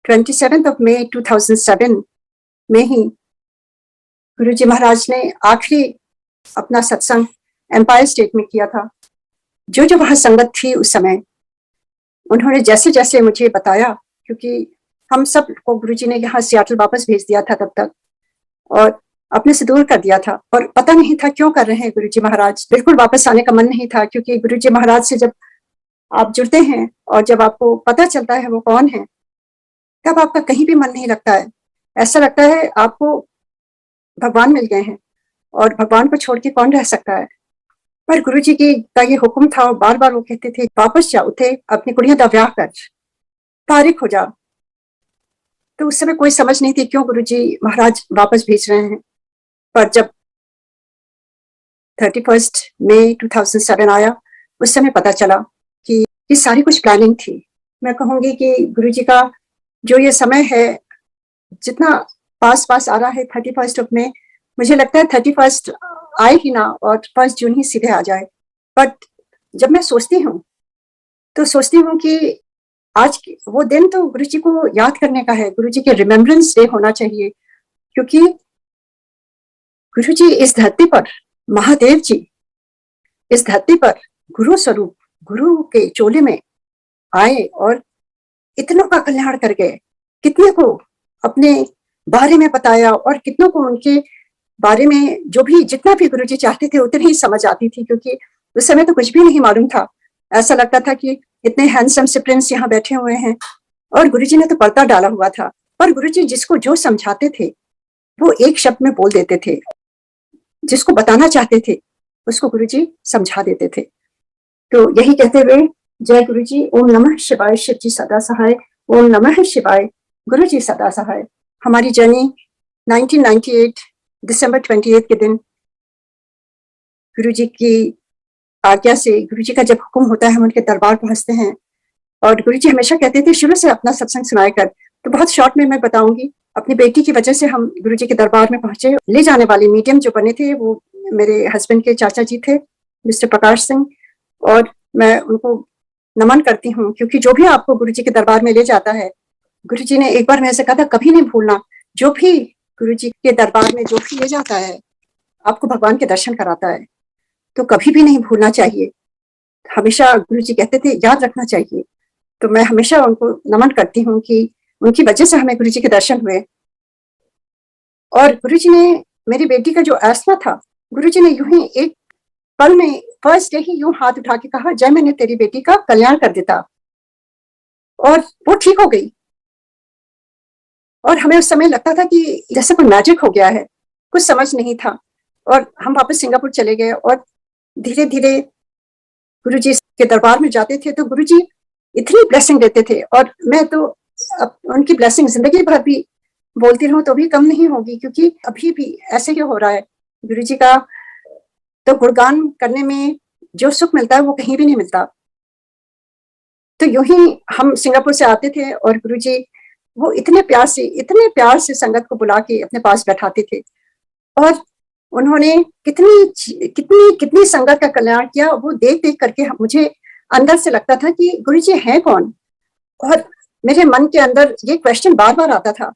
27 मई 2007 में ही गुरुजी महाराज ने आखिरी अपना सत्संग एम्पायर स्टेट में किया था। जो जो वहां संगत थी उस समय, उन्होंने जैसे जैसे मुझे बताया, क्योंकि हम सब को गुरुजी ने यहाँ सियाटल वापस भेज दिया था तब तक, और अपने से दूर कर दिया था, और पता नहीं था क्यों कर रहे हैं गुरुजी महाराज। बिल्कुल वापस आने का मन नहीं था, क्योंकि गुरुजी महाराज से जब आप जुड़ते हैं और जब आपको पता चलता है वो कौन है, तब आपका कहीं भी मन नहीं लगता है। ऐसा लगता है आपको भगवान मिल गए हैं, और भगवान को छोड़ के कौन रह सकता है। पर गुरुजी का ये हुक्म था, और बार बार वो कहते थे वापस जा, उठे अपनी कुड़ियां दा ब्याह कर, तारिक हो जा। तो उस समय कोई समझ नहीं थी क्यों गुरुजी महाराज वापस भेज रहे हैं। पर जब 31 मई 2007 आया, उस समय पता चला कि ये सारी कुछ प्लानिंग थी। मैं कहूंगी कि गुरुजी का जो ये समय है, जितना पास पास आ रहा है 31 में, मुझे लगता है 31 आए ही ना और 1 जून ही सीधे आ जाए। बट जब मैं सोचती हूँ तो सोचती हूँ कि आज वो दिन तो गुरुजी को याद करने का है, गुरुजी के रिमेम्बरेंस डे होना चाहिए, क्योंकि गुरुजी इस धरती पर, महादेव जी इस धरती पर गुरु स्वरूप, गुरु के चोले में आए और इतनों का कल्याण कर गए। कितने को अपने बारे में बताया, और कितनों को उनके बारे में जो भी जितना भी गुरुजी चाहते थे उतनी ही समझ आती थी, क्योंकि उस समय तो कुछ भी नहीं मालूम था। ऐसा लगता था कि इतने हैंडसम से प्रिंस यहाँ बैठे हुए हैं, और गुरुजी ने तो पर्दा डाला हुआ था। पर गुरुजी जिसको जो समझाते थे वो एक शब्द में बोल देते थे, जिसको बताना चाहते थे उसको गुरुजी समझा देते थे। तो यही कहते हुए, जय गुरुजी, ओम नमः शिवाय, शिव जी सदा सहाय, ओम नमः शिवाय, गुरु जी सदा सहाय। हमारी जर्नी 1998 दिसंबर 28 के दिन गुरुजी की आज्ञा से, गुरुजी का जब हुक्म होता है हम उनके दरबार पहुंचते हैं। और गुरुजी हमेशा कहते थे शुरू से अपना सत्संग सुनाया कर। तो बहुत शॉर्ट में मैं बताऊंगी, अपनी बेटी की वजह से हम गुरुजी के दरबार में पहुंचे। ले जाने वाले मीडियम जो बने थे वो मेरे हस्बैंड के चाचा जी थे, मिस्टर प्रकाश सिंह, और मैं उनको नमन करती हूँ, क्योंकि जो भी आपको गुरुजी के दरबार में ले जाता है, गुरुजी ने एक बार मेरे से कहा था कभी नहीं भूलना, जो भी गुरुजी के दरबार में जो भी ले जाता है आपको भगवान के दर्शन कराता है, तो कभी भी नहीं भूलना चाहिए। हमेशा गुरुजी कहते थे याद रखना चाहिए। तो मैं हमेशा उनको नमन करती हूँ कि उनकी वजह से हमें गुरुजी के दर्शन हुए। और गुरुजी ने मेरी बेटी का जो एस्मा था, गुरुजी ने यूं ही एक पल में फर्स्ट डे ही यूं हाथ उठा के कहा, जय मैंने तेरी बेटी का कल्याण कर देता, और वो ठीक हो गई। और हमें उस समय लगता था कि जैसे कोई मैजिक हो गया है, कुछ समझ नहीं था। और हम वापस सिंगापुर चले गए, और धीरे धीरे गुरुजी के दरबार में जाते थे तो गुरुजी इतनी ब्लेसिंग देते थे, और मैं तो उनकी ब्लेसिंग जिंदगी भर भी बोलती रहूं तो भी कम नहीं होगी, क्योंकि अभी भी ऐसे ही हो रहा है। गुरुजी का तो गुणगान करने में जो सुख मिलता है वो कहीं भी नहीं मिलता। तो यूं ही हम सिंगापुर से आते थे, और गुरुजी वो इतने प्यार से संगत को बुला के अपने पास बैठाते थे, और उन्होंने कितनी कितनी कितनी संगत का कल्याण किया। वो देख देख करके मुझे अंदर से लगता था कि गुरुजी हैं कौन। और मेरे मन के अंदर ये क्वेश्चन बार बार आता था,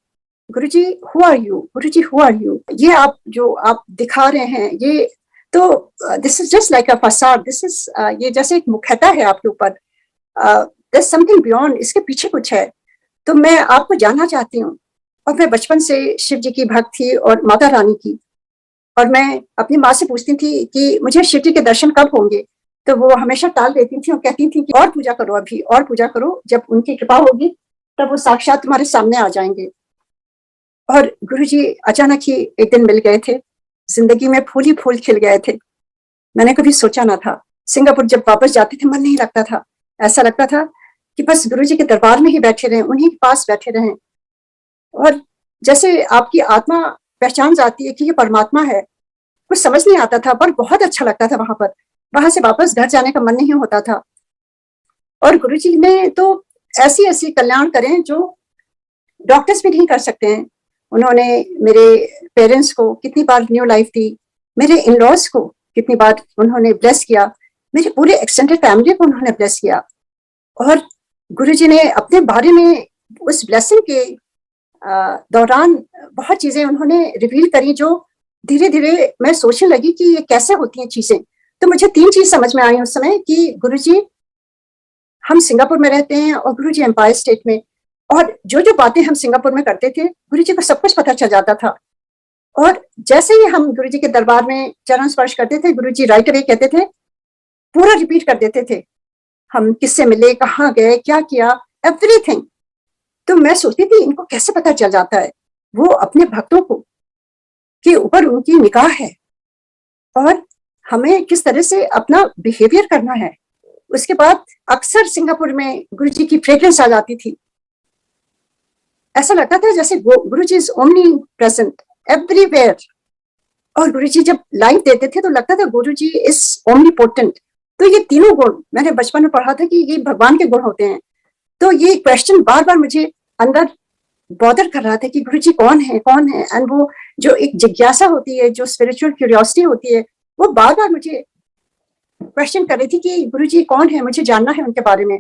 Guruji who are you, Guruji who are you. ये आप जो आप दिखा रहे हैं, ये तो this is just like a फसाद, दिस इज ये जैसे एक मुखौटा है आपके ऊपर, देयर इज समथिंग बियॉन्ड, इसके पीछे कुछ है। तो मैं आपको जानना चाहती हूँ। और मैं बचपन से शिव जी की भक्त थी और माता रानी की, और मैं अपनी माँ से पूछती थी कि मुझे शिव जी के दर्शन कब होंगे, तो वो हमेशा टाल देती थी और कहती थी कि और पूजा करो, अभी और पूजा करो, जब उनकी कृपा होगी तब वो साक्षात तुम्हारे सामने आ जाएंगे। और गुरुजी अचानक ही एक दिन मिल गए थे, जिंदगी में फूल ही फूल खिल गए थे। मैंने कभी सोचा ना था। सिंगापुर जब वापस जाते थे मन नहीं लगता था, ऐसा लगता था कि बस गुरुजी के दरबार में ही बैठे रहें, उन्हीं के पास बैठे रहें। और जैसे आपकी आत्मा पहचान जाती है कि ये परमात्मा है, कुछ समझ नहीं आता था, पर बहुत अच्छा लगता था वहां पर। वहां से वापस घर जाने का मन नहीं होता था। और गुरुजी ने तो ऐसी ऐसी कल्याण करें जो डॉक्टर्स भी नहीं कर सकते हैं। उन्होंने मेरे पेरेंट्स को कितनी बार न्यू लाइफ दी, मेरे इन लॉज को कितनी बार उन्होंने ब्लेस किया, मेरे पूरे एक्सटेंडेड फैमिली को उन्होंने ब्लेस किया। और गुरुजी ने अपने बारे में उस ब्लेसिंग के दौरान बहुत चीजें उन्होंने रिवील करी जो धीरे धीरे मैं सोचने लगी कि ये कैसे होती हैं चीजें। तो मुझे 3 चीज समझ में आई उस समय कि गुरुजी, हम सिंगापुर में रहते हैं और गुरुजी एम्पायर स्टेट में, और जो जो बातें हम सिंगापुर में करते थे गुरुजी को सब कुछ पता चल जाता था। और जैसे ही हम गुरुजी के दरबार में चरण स्पर्श करते थे, गुरुजी राइट अवे कहते थे, पूरा रिपीट कर देते थे, हम किससे मिले, कहाँ गए, क्या किया, एवरीथिंग। तो मैं सोचती थी इनको कैसे पता चल जाता है, वो अपने भक्तों को के ऊपर उनकी निगाह है और हमें किस तरह से अपना बिहेवियर करना है। उसके बाद अक्सर सिंगापुर में गुरुजी की फ्रेग्रेंस आ जाती थी। ऐसा लगता था जैसे गुरुजी इज ओमनी प्रेजेंट एवरीवेयर। और गुरुजी जब लाइव देते थे तो लगता था गुरुजी इज ओमनी पोटेंट। तो ये तीनों गुण मैंने बचपन में पढ़ा था कि ये भगवान के गुण होते हैं। तो ये क्वेश्चन बार बार मुझे अंदर बॉदर कर रहा था कि गुरुजी कौन है, कौन है। एंड वो जो एक जिज्ञासा होती है, जो स्पिरिचुअल क्यूरियोसिटी होती है, वो बार बार मुझे क्वेश्चन कर रही थी कि गुरुजी कौन है, मुझे जानना है उनके बारे में।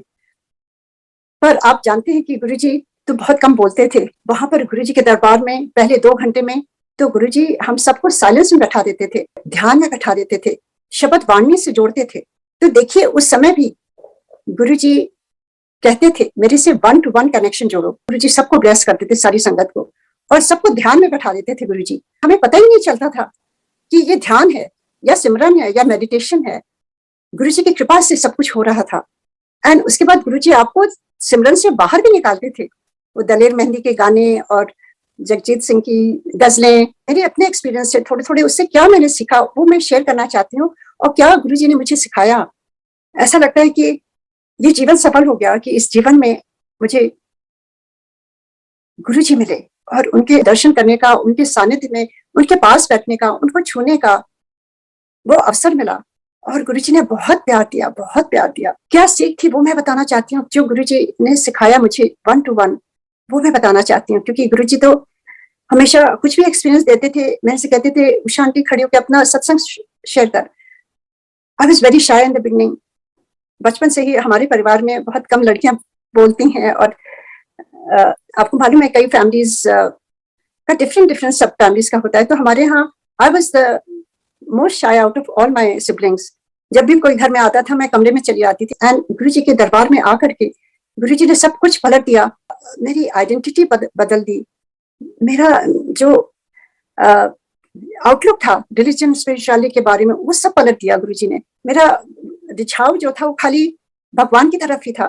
पर आप जानते हैं कि गुरुजी तो बहुत कम बोलते थे। वहां पर गुरुजी के दरबार में पहले 2 घंटे में तो गुरुजी हम सबको साइलेंस में बैठा देते थे, ध्यान में बैठा देते थे, शब्द वाणी से जोड़ते थे। तो देखिए उस समय भी गुरुजी कहते थे मेरे से 1-to-1 कनेक्शन जोड़ो। गुरुजी सबको ब्लेस करते थे, सारी संगत को, और सबको ध्यान में बैठा देते थे गुरुजी। हमें पता ही नहीं चलता था कि ये ध्यान है या सिमरन है या मेडिटेशन है। गुरुजी की कृपा से सब कुछ हो रहा था। एंड उसके बाद गुरुजी आपको सिमरन से बाहर भी निकालते थे। वो दलेर मेहंदी के गाने और जगजीत सिंह की गजलें, मेरे अपने एक्सपीरियंस से थोड़े थोड़े उससे क्या मैंने सीखा वो मैं शेयर करना चाहती हूँ, और क्या गुरुजी ने मुझे सिखाया। ऐसा लगता है कि ये जीवन सफल हो गया कि इस जीवन में मुझे गुरुजी मिले और उनके दर्शन करने का, उनके सानिध्य में, उनके पास बैठने का, उनको छूने का वो अवसर मिला। और गुरुजी ने बहुत प्यार दिया, बहुत प्यार दिया। क्या सीख थी वो मैं बताना चाहती हूँ, जो गुरुजी ने सिखाया मुझे 1-to-1, वो मैं बताना चाहती हूँ। क्योंकि गुरुजी तो हमेशा कुछ भी एक्सपीरियंस देते थे, मेरे से कहते थे उषा आंटी खड़ी होकर अपना सत्संग शेयर कर। I was very shy in the beginning. बचपन से ही हमारे परिवार में बहुत कम लड़कियां बोलती हैं, और आपको मालूम है कई फैमिलीज का डिफरेंट सब फैमिलीज का होता है। तो हमारे यहाँ I was the most shy out of all my siblings. जब भी कोई घर में आता था मैं कमरे में चली आती थी। एंड गुरुजी के दरबार में आकर के गुरुजी ने सब कुछ पलट दिया, मेरी आइडेंटिटी बदल दी। मेरा जो आउटलुक था रिलीजन स्पिरिचुअलिटी के बारे में वो सब पलट दिया गुरुजी ने। मेरा रिझाव जो था वो खाली भगवान की तरफ ही था,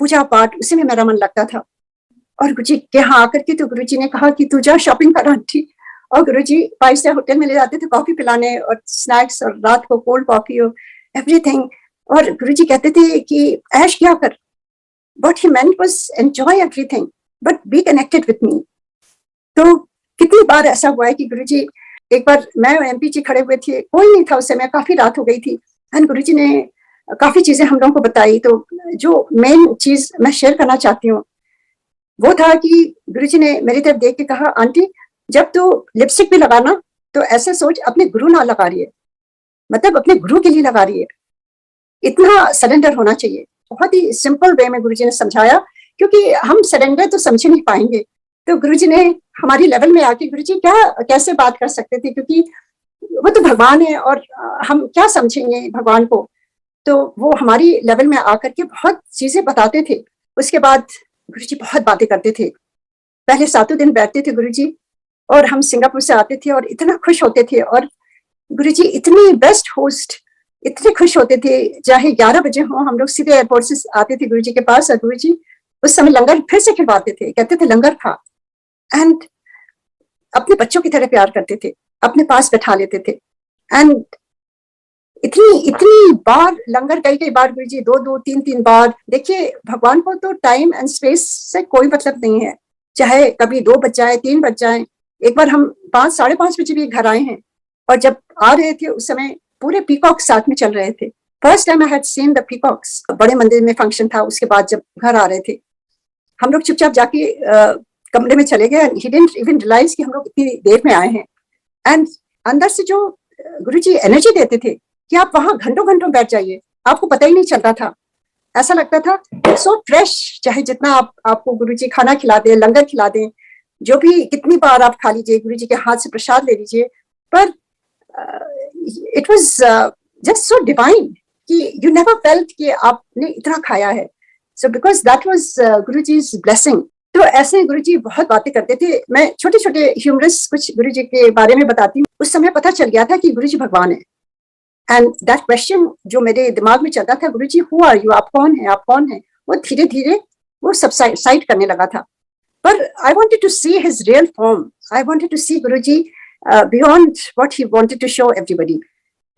पूजा पाठ उसी में मेरा मन लगता था। और गुरुजी के यहाँ आकर के तो गुरुजी ने कहा कि तू जा शॉपिंग कर आंटी। और गुरुजी 5 स्टार होटल में ले जाते थे कॉफी पिलाने और स्नैक्स, और रात को कोल्ड कॉफी और एवरीथिंग। और गुरुजी कहते थे कि ऐश क्या कर, what he meant was enjoy everything but be connected with me। तो कितनी बार ऐसा हुआ है कि गुरुजी, एक बार मैं और एमपी जी खड़े हुए थे, कोई नहीं था उस समय, काफी रात हो गई थी, एंड गुरुजी ने काफी चीजें हम लोगों को बताई। तो जो मेन चीज मैं शेयर करना चाहती हूँ वो था कि गुरुजी ने मेरी तरफ देख के कहा, आंटी जब तू लिपस्टिक भी लगाना तो ऐसे सोच अपने गुरु ना लगा रही है, मतलब अपने गुरु के लिए लगा रही है। इतना सरेंडर होना चाहिए। बहुत ही सिंपल वे में गुरुजी ने समझाया, क्योंकि हम सरेंडर तो समझ नहीं पाएंगे। तो गुरुजी ने हमारी लेवल में आके, गुरुजी क्या कैसे बात कर सकते थे, क्योंकि वो तो भगवान है और हम क्या समझेंगे भगवान को। तो वो हमारी लेवल में आकर के बहुत चीजें बताते थे। उसके बाद गुरुजी बहुत बातें करते थे। पहले 7 दिन बैठते थे गुरुजी, और हम सिंगापुर से आते थे और इतना खुश होते थे। और गुरुजी इतनी बेस्ट होस्ट, इतने खुश होते थे, चाहे 11 बजे हो हम लोग सीधे एयरपोर्ट से आते थे गुरुजी के पास, और गुरुजी उस समय लंगर फिर से खिलवाते थे, कहते थे लंगर खा। एंड अपने बच्चों की तरह प्यार करते थे, अपने पास बैठा लेते थे। एंड इतनी इतनी बार लंगर, कई बार गुरुजी 2-3 बार। देखिए भगवान को तो टाइम एंड स्पेस से कोई मतलब नहीं है, चाहे कभी 2 बज जाए, 3 बज जाए। एक बार हम 5-5:30 बजे भी घर आए हैं, और जब आ रहे थे उस समय पूरे पीकॉक्स साथ में चल रहे थे। First time I had seen the peacocks. बड़े मंदिर में फंक्शन था, उसके बाद जब घर आ रहे थे हम लोग चुपचाप जाके कमरे में चले गए। ही डिडंट इवन रियलाइज कि हम लोग इतनी देर में आए हैं। एंड अंदर से जो गुरुजी एनर्जी देते थे कि आप वहां घंटों घंटों बैठ जाइए, आपको पता ही नहीं चलता था। ऐसा लगता था सो फ्रेश, चाहे जितना आपको गुरुजी खाना खिला दें, लंगर खिला दें, जो भी कितनी बार आप खा लीजिए, गुरुजी के हाथ से प्रसाद ले लीजिए, पर it was just so divine कि यू नेवर फेल्ट कि आपने इतना खाया है। So because that was Guruji's blessing. तो ऐसे गुरुजी बहुत बातें करते थे। मैं छोटे छोटे ह्यूमरस कुछ गुरुजी के बारे में बताती हूँ। उस समय पता चल गया था कि गुरुजी भगवान है। एंड दैट क्वेश्चन जो मेरे दिमाग में चलता था, गुरुजी हु आर यू, आप कौन है, आप कौन है, वो धीरे धीरे वो सबसाइड करने लगा था। पर I wanted to see his real form, I wanted to see Guruji beyond what he wanted to show everybody.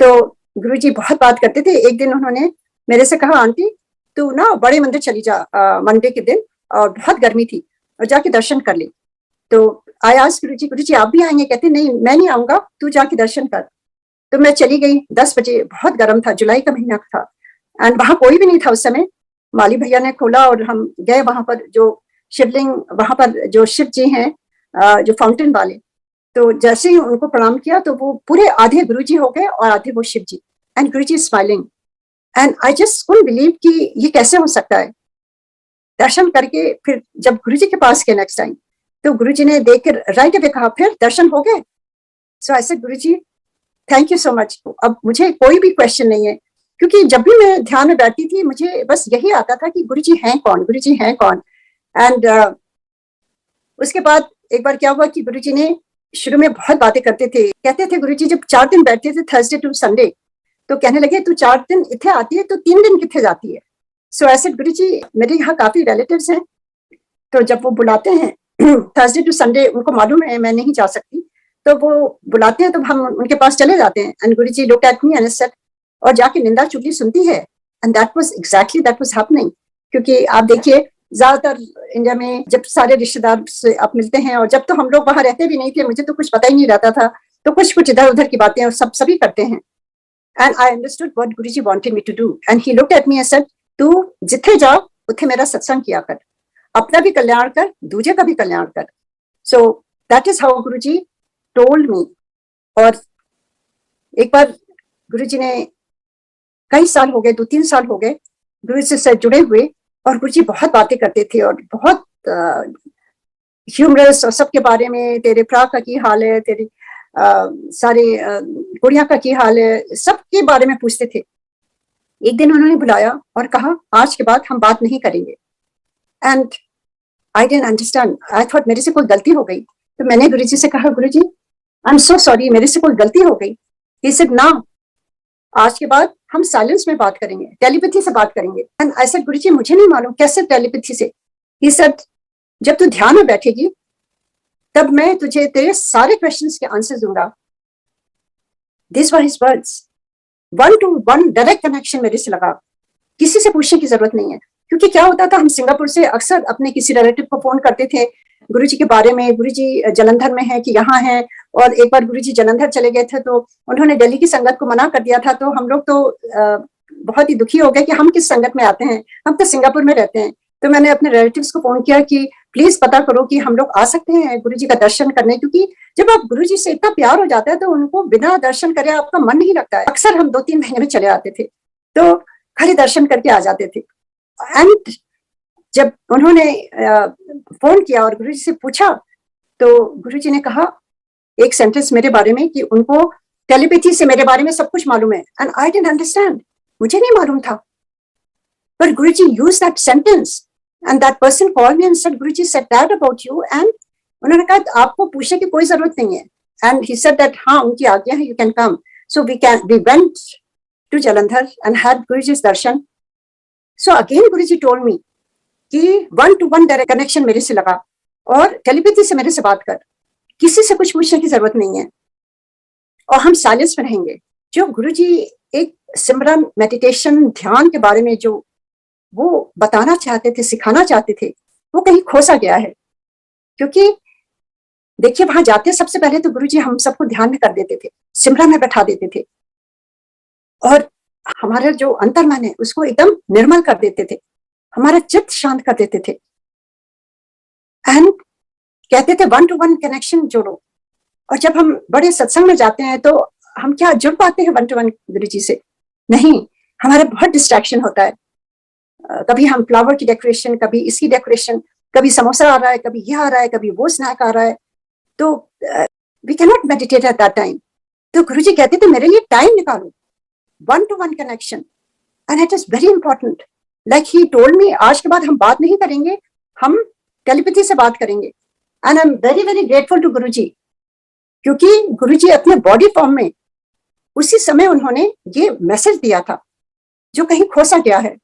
तो गुरुजी बहुत बात करते थे। एक दिन उन्होंने मेरे से कहा, आंटी तू ना बड़े मंदिर चली जा मंडे के दिन, और बहुत गर्मी थी, और जाके दर्शन कर ली। तो आई आस्क्ड गुरुजी, गुरुजी आप भी आएंगे? कहते नहीं, मैं नहीं आऊंगा, तू जाके दर्शन कर। तो मैं चली गई 10 बजे, बहुत गर्म था, जुलाई का महीना था, एंड वहां कोई भी नहीं था उस समय। माली भैया ने खोला और हम गए वहां पर, जो शिवलिंग वहां पर जो शिव जी हैं जो फाउंटेन वाले, तो जैसे ही उनको प्रणाम किया तो वो पूरे आधे गुरुजी हो गए और आधे वो Shiv ji, and Guruji smiling, and I just couldn't believe कि ये कैसे हो सकता है। दर्शन करके फिर जब गुरुजी के पास गए नेक्स्ट टाइम, तो गुरुजी ने देख कर राइट अवे कहा, फिर दर्शन हो गए? So I said, Guruji thank you so much. अब मुझे कोई भी क्वेश्चन नहीं है, क्योंकि जब भी मैं ध्यान में बैठती थी मुझे बस यही आता था कि गुरुजी हैं कौन, गुरुजी हैं कौन। एंड उसके बाद एक बार क्या हुआ कि गुरुजी ने शुरू में बहुत बातें करते थे, कहते थे गुरुजी जब 4 दिन बैठते थे, थर्सडे टू संडे, तो कहने लगे तू 4 दिन इतने आती है तो 3 दिन कितने जाती है। सो ऐसे गुरुजी, मेरे यहाँ काफी रिलेटिव्स हैं, तो जब वो बुलाते हैं थर्सडे टू संडे, उनको मालूम है मैं नहीं जा सकती, तो वो बुलाते हैं तो हम उनके पास चले जाते हैं। And Guruji look at me and said, और जाके निंदा चुगली सुनती है। And that was exactly that was happening. क्योंकि आप देखिए ज्यादातर इंडिया में जब सारे रिश्तेदार से आप मिलते हैं, और जब तो हम लोग वहां रहते भी नहीं थे, मुझे तो कुछ पता ही नहीं रहता था, तो कुछ कुछ इधर उधर की बातें सब सभी करते हैं। And I understood what Guruji wanted me to do, and he looked at me and said, तू जिथे जाओ उथे मेरा सत्संग किया कर, अपना भी कल्याण कर, दूजे का भी कल्याण कर। So that is how Guruji told मी। और एक बार गुरुजी ने, कई साल हो गए, 2-3 साल हो गए गुरुजी से जुड़े हुए, और गुरुजी बहुत बातें करते थे और बहुत ह्यूमरस, और सबके बारे में, तेरे भरा का की हाल है, तेरी सारे गुड़िया का की हाल है, सबके बारे में पूछते थे। एक दिन उन्होंने बुलाया और कहा, आज के बाद हम बात नहीं करेंगे। And I didn't understand, I thought मेरे से कोई गलती हो गई। तो मैंने गुरुजी से कहा, गुरुजी आई एम सो सॉरी, मेरे से कोई गलती हो गई। ही सेड, ना, आज के बाद हम साइलेंस में बात करेंगे, टेलीपैथी से बात करेंगे। एंड आई सेड, गुरुजी मुझे नहीं मालूम कैसे टेलीपैथी से। ही सेड, जब तू ध्यान में बैठेगी तब मैं तुझे तेरे सारे क्वेश्चंस के आंसर दूंगा। This were his words. 1 to 1 direct connection मेरे से लगा, किसी से पूछने की जरूरत नहीं है। क्योंकि क्या होता था, हम सिंगापुर से अक्सर अपने किसी रिलेटिव को फोन करते थे गुरुजी के बारे में, गुरुजी जलंधर में है कि यहाँ है। और एक बार गुरुजी जलंधर चले गए थे, तो उन्होंने दिल्ली की संगत को मना कर दिया था, तो हम लोग तो बहुत ही दुखी हो गए कि हम किस संगत में आते हैं, हम तो सिंगापुर में रहते हैं। तो मैंने अपने रिलेटिव्स को फोन किया कि प्लीज पता करो कि हम लोग आ सकते हैं गुरुजी का दर्शन करने, क्योंकि जब आप गुरुजी से इतना प्यार हो जाता है तो उनको बिना दर्शन करे आपका मन नहीं लगता है। अक्सर हम 2-3 महीने में चले आते थे, तो खाली दर्शन करके आ जाते थे। एंड जब उन्होंने फोन किया और गुरुजी से पूछा, तो गुरुजी ने कहा एक सेंटेंस मेरे बारे में कि उनको टेलीपैथी से मेरे बारे में सब कुछ मालूम है। एंड आई डिडंट अंडरस्टैंड, मुझे नहीं मालूम था, पर Guruji used that sentence and that person called me and said, Guruji said that about you. And उन्होंने कहा आपको पूछने की कोई जरूरत नहीं है। एंड ही सेड दैट हाँ, उनकी आज्ञा है, you can come. So we went to Jalandhar and had Guruji's दर्शन। So again Guruji told me कि 1 to 1 डायरेक्ट कनेक्शन मेरे से लगा, और टेलीपैथी से मेरे से बात कर, किसी से कुछ पूछने की जरूरत नहीं है, और हम साइलेंस में रहेंगे। जो गुरुजी एक सिमरन, मेडिटेशन, ध्यान के बारे में जो वो बताना चाहते थे, सिखाना चाहते थे, वो कहीं खोसा गया है। क्योंकि देखिए वहां जाते सबसे पहले तो गुरुजी हम सबको ध्यान में कर देते थे, सिमरन में बैठा देते थे, और हमारा जो अंतर्मन है उसको एकदम निर्मल कर देते थे, हमारा चित्त शांत कर देते थे। एंड कहते थे 1 to 1 कनेक्शन जोड़ो। और जब हम बड़े सत्संग में जाते हैं तो हम क्या जुड़ पाते हैं 1 to 1 गुरुजी से? नहीं, हमारा बहुत डिस्ट्रैक्शन होता है। कभी हम फ्लावर की डेकोरेशन, कभी इसकी डेकोरेशन, कभी समोसा आ रहा है, कभी यह आ रहा है, कभी वो स्नैक आ रहा है, तो we can not meditate at that time. तो गुरुजी कहते थे मेरे लिए टाइम निकालो, 1-to-1 connection, and it is very important. Like he told me, आज के बाद हम बात नहीं करेंगे, हम टेलीपैथी से बात करेंगे। And I am very very grateful to Guruji, क्योंकि गुरुजी अपने बॉडी फॉर्म में उसी समय उन्होंने ये मैसेज दिया था जो कहीं खोसा गया है।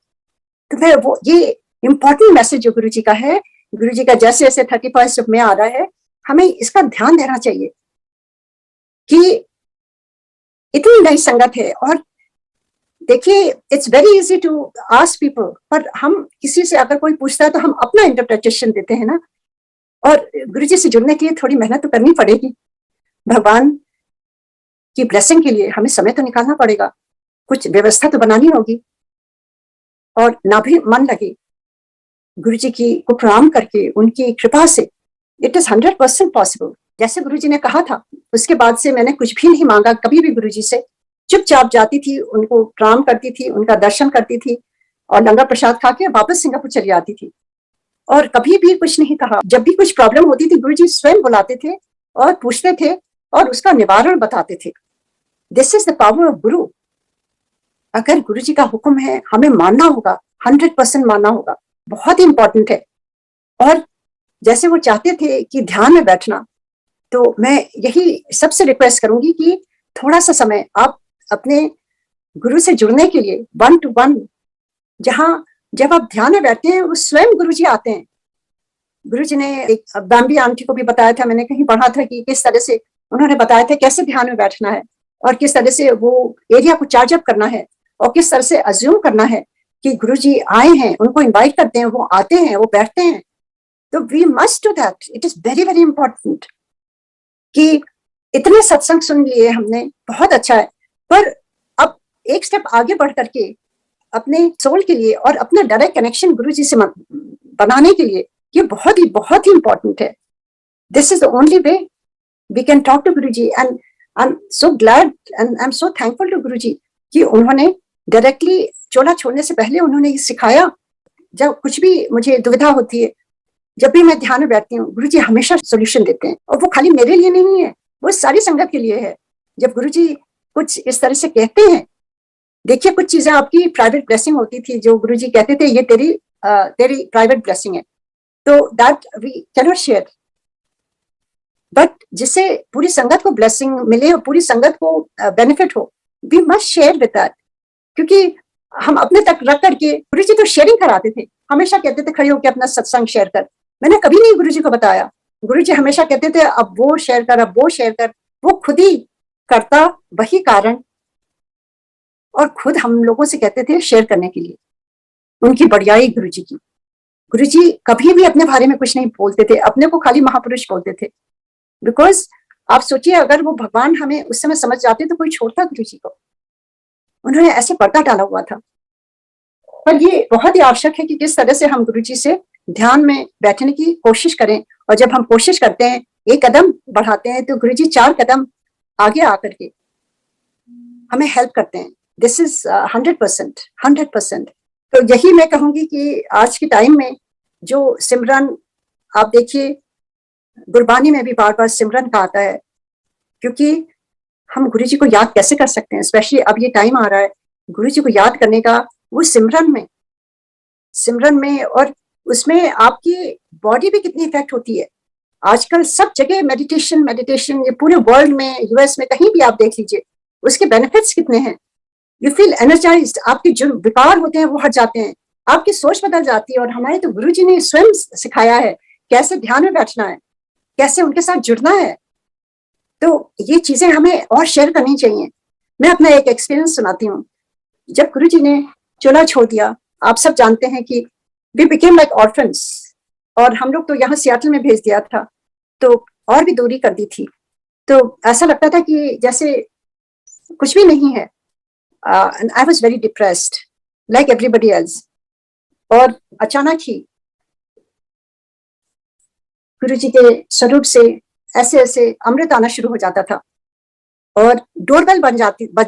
तो मैं वो ये इंपॉर्टेंट मैसेज जो गुरुजी का है, गुरुजी का जैसे जैसे 31 में आ रहा है, हमें इसका ध्यान देना चाहिए कि इतनी नई संगत है। और देखिए, it's very easy to ask people, पर हम किसी से अगर कोई पूछता है तो हम अपना इंटरप्रिटेशन देते हैं ना। और गुरुजी से जुड़ने के लिए थोड़ी मेहनत तो करनी पड़ेगी, भगवान की ब्लेसिंग के लिए हमें समय तो निकालना पड़ेगा, कुछ व्यवस्था तो बनानी होगी, और ना भी मन लगे गुरुजी की को प्रणाम करके उनकी कृपा से इट इज 100% पॉसिबल। जैसे गुरुजी ने कहा था, उसके बाद से मैंने कुछ भी नहीं मांगा कभी भी गुरुजी से। चुपचाप जाती थी, उनको प्रणाम करती थी, उनका दर्शन करती थी, और लंगर प्रसाद खा के वापस सिंगापुर चली आती थी, और कभी भी कुछ नहीं कहा। जब भी कुछ प्रॉब्लम होती थी, गुरुजी स्वयं बुलाते थे और पूछते थे और उसका निवारण बताते थे। This is the power of गुरु। अगर गुरुजी का हुक्म है, हमें मानना होगा, 100% मानना होगा, बहुत ही इंपॉर्टेंट है। और जैसे वो चाहते थे कि ध्यान में बैठना, तो मैं यही सबसे रिक्वेस्ट करूंगी कि थोड़ा सा समय आप अपने गुरु से जुड़ने के लिए 1-to-1, जहां जब आप ध्यान में बैठते हैं वो स्वयं गुरुजी आते हैं। गुरुजी ने एक बाम्बी आंटी को भी बताया था, मैंने कहीं पढ़ा था कि किस तरह से उन्होंने बताया था कैसे ध्यान में बैठना है, और किस तरह से वो एरिया को चार्ज अप करना है, और किस तरह से अज्यूम करना है कि गुरुजी आए हैं, उनको इनवाइट करते हैं, वो आते हैं, वो बैठते हैं। तो we must do that. It is very very important कि इतने सत्संग सुन लिए हमने, बहुत अच्छा है, पर अब एक स्टेप आगे बढ़ करके अपने सोल के लिए और अपना डायरेक्ट कनेक्शन गुरुजी से बनाने के लिए, ये बहुत ही इंपॉर्टेंट है। This is the only way we can talk to Guruji, and I am so glad and I am so thankful to Guruji कि उन्होंने डायरेक्टली चोला छोड़ने से पहले उन्होंने ये सिखाया। जब कुछ भी मुझे दुविधा होती है, जब भी मैं ध्यान में बैठती हूँ, गुरुजी हमेशा सोल्यूशन देते हैं, और वो खाली मेरे लिए नहीं है, वो सारी संगत के लिए है। जब गुरुजी कुछ इस तरह से कहते हैं, देखिए कुछ चीजें आपकी प्राइवेट ब्लेसिंग होती थी, जो गुरुजी कहते थे ये तेरी प्राइवेट ब्लेसिंग है, तो that we can not share. But जिससे पूरी संगत को ब्लेसिंग मिले और पूरी संगत को बेनिफिट हो, we must share with that. क्योंकि हम अपने तक रख करके, गुरुजी तो शेयरिंग कराते थे, हमेशा कहते थे खड़े होकर अपना सत्संग शेयर कर। मैंने कभी नहीं गुरुजी को बताया। गुरुजी हमेशा कहते थे अब वो शेयर कर, अब वो शेयर कर। वो खुद ही करता, वही कारण, और खुद हम लोगों से कहते थे शेयर करने के लिए। उनकी बढ़ियाई गुरुजी की। गुरुजी कभी भी अपने बारे में कुछ नहीं बोलते थे, अपने को खाली महापुरुष बोलते थे। बिकॉज आप सोचिए, अगर वो भगवान हमें उस समय समझ जाते तो कोई छोड़ता गुरुजी को? उन्होंने ऐसे पर्दा डाला हुआ था। पर ये बहुत ही आवश्यक है कि किस तरह से हम गुरुजी से ध्यान में बैठने की कोशिश करें, और जब हम कोशिश करते हैं, एक कदम बढ़ाते हैं, तो गुरुजी 4 कदम आगे आकर के हमें हेल्प करते हैं। This is 100%। तो यही मैं कहूंगी कि आज के टाइम में जो सिमरन, आप देखिए गुरबानी में भी बार बार सिमरन का आता है, क्योंकि हम गुरुजी को याद कैसे कर सकते हैं? स्पेशली अब ये टाइम आ रहा है गुरुजी को याद करने का, वो सिमरन में, और उसमें आपकी बॉडी भी कितनी इफेक्ट होती है। आजकल सब जगह मेडिटेशन, ये पूरे वर्ल्ड में, यूएस में, कहीं भी आप देख लीजिए, उसके बेनिफिट्स कितने हैं। यू फील एनर्जाइज्ड, आपके जो विकार होते हैं वो हट जाते हैं, आपकी सोच बदल जाती है। और हमारे तो गुरुजी ने स्वयं सिखाया है कैसे ध्यान में बैठना है, कैसे उनके साथ जुड़ना है। तो ये चीजें हमें और शेयर करनी चाहिए। मैं अपना एक एक्सपीरियंस सुनाती हूँ। जब गुरुजी ने चोला छोड़ दिया, आप सब जानते हैं कि वी बिकेम लाइक ऑर्फन्स, और हम लोग तो यहाँ सियाटल में भेज दिया था, तो और भी दूरी कर दी थी। तो ऐसा लगता था कि जैसे कुछ भी नहीं है। I was very depressed like everybody else. और अचानक ही गुरुजी के स्वरूप से ऐसे ऐसे अमृत आना शुरू हो जाता था, और डोरबेल बज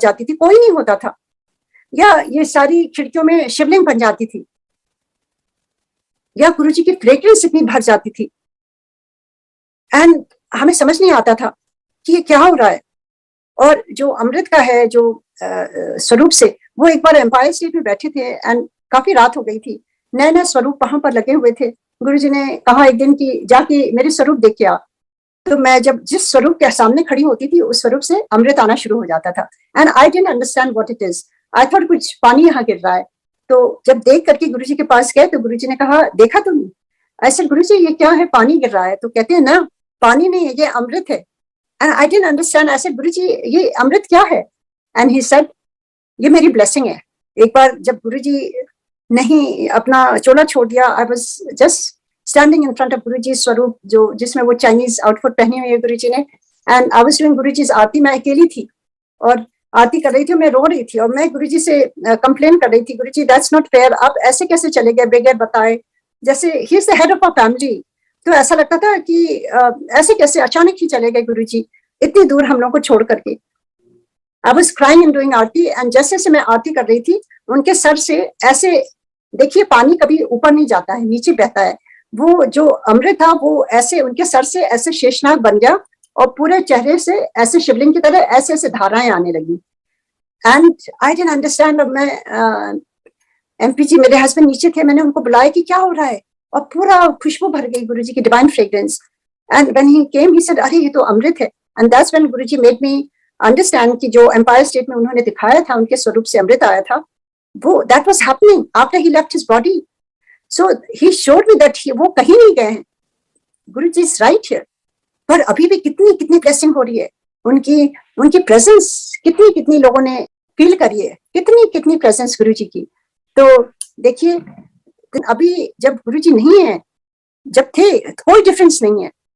जाती थी, कोई नहीं होता था, या ये सारी खिड़कियों में शिवलिंग बन जाती थी। या गुरुजी की फ्रेग्रेंस इतनी भर जाती थी एंड हमें समझ नहीं आता था कि ये क्या हो रहा है। और जो अमृत का है जो स्वरूप से, वो एक बार एम्पायर स्टेट में बैठे थे एंड काफी रात हो गई थी, नए नए स्वरूप वहां पर लगे हुए थे। गुरुजी ने कहा एक दिन कि जाके मेरे स्वरूप देख के आ। तो मैं जब जिस स्वरूप के सामने खड़ी होती थी उस स्वरूप से अमृत आना शुरू हो जाता था and I didn't understand what it is. I thought कुछ पानी यहाँ गिर रहा है। तो जब देख करके गुरुजी के पास गए तो गुरुजी ने कहा देखा तुमने? ऐसे गुरुजी ये क्या है, पानी गिर रहा है? तो कहते हैं ना पानी नहीं है, ये अमृत है। And I didn't understand. I said Guruji ये अमृत क्या है? एंड ही सेड ये मेरी ब्लेसिंग है। एक बार जब गुरुजी नहीं अपना चोला छोड़ दिया, I was just standing in front of Guruji स्वरूप जो जिसमें वो चाइनीज आउटफिट पहनी हुई है गुरुजी ने, एंड आई वाज डूइंग गुरुजी's आरती। मैं अकेली थी और आरती कर रही थी, मैं रो रही थी और मैं गुरुजी से कंप्लेन कर रही थी, गुरुजी दैट्स नॉट फेयर, आप ऐसे कैसे चले गए बगैर बताए, जैसे he is the head of our family. तो ऐसा लगता था कि ऐसे कैसे अचानक ही चले गए गुरुजी इतनी दूर हम लोग को छोड़ करके। I was crying and doing Aarti and जैसे जैसे मैं आरती कर रही थी उनके सर से ऐसे, देखिए पानी कभी ऊपर नहीं जाता है, नीचे बहता है, वो जो अमृत था वो ऐसे उनके सर से ऐसे शेषनाग बन गया और पूरे चेहरे से ऐसे शिवलिंग की तरह ऐसे ऐसे धाराएं आने लगी। And I didn't understand. और मैं एमपी जी मेरे हस्बैंड नीचे थे, मैंने उनको बुलाया कि क्या हो रहा है, और पूरा खुशबू भर गई गुरुजी की divine fragrance. And when he came he said अरे ये तो अमृत है। And that's when Guruji made me understand कि जो एम्पायर स्टेट में उन्होंने दिखाया था उनके स्वरूप से अमृत आया था, वो that was happening after he left his body. So he showed me that वो कहीं नहीं गए हैं, गुरुजी इज राइट हियर। पर अभी भी कितनी कितनी ब्लेसिंग हो रही है, उनकी उनकी प्रेजेंस कितनी कितनी लोगों ने फील करी है, कितनी कितनी प्रेजेंस गुरुजी की। तो देखिए अभी जब गुरुजी नहीं है, जब थे कोई डिफरेंस नहीं है,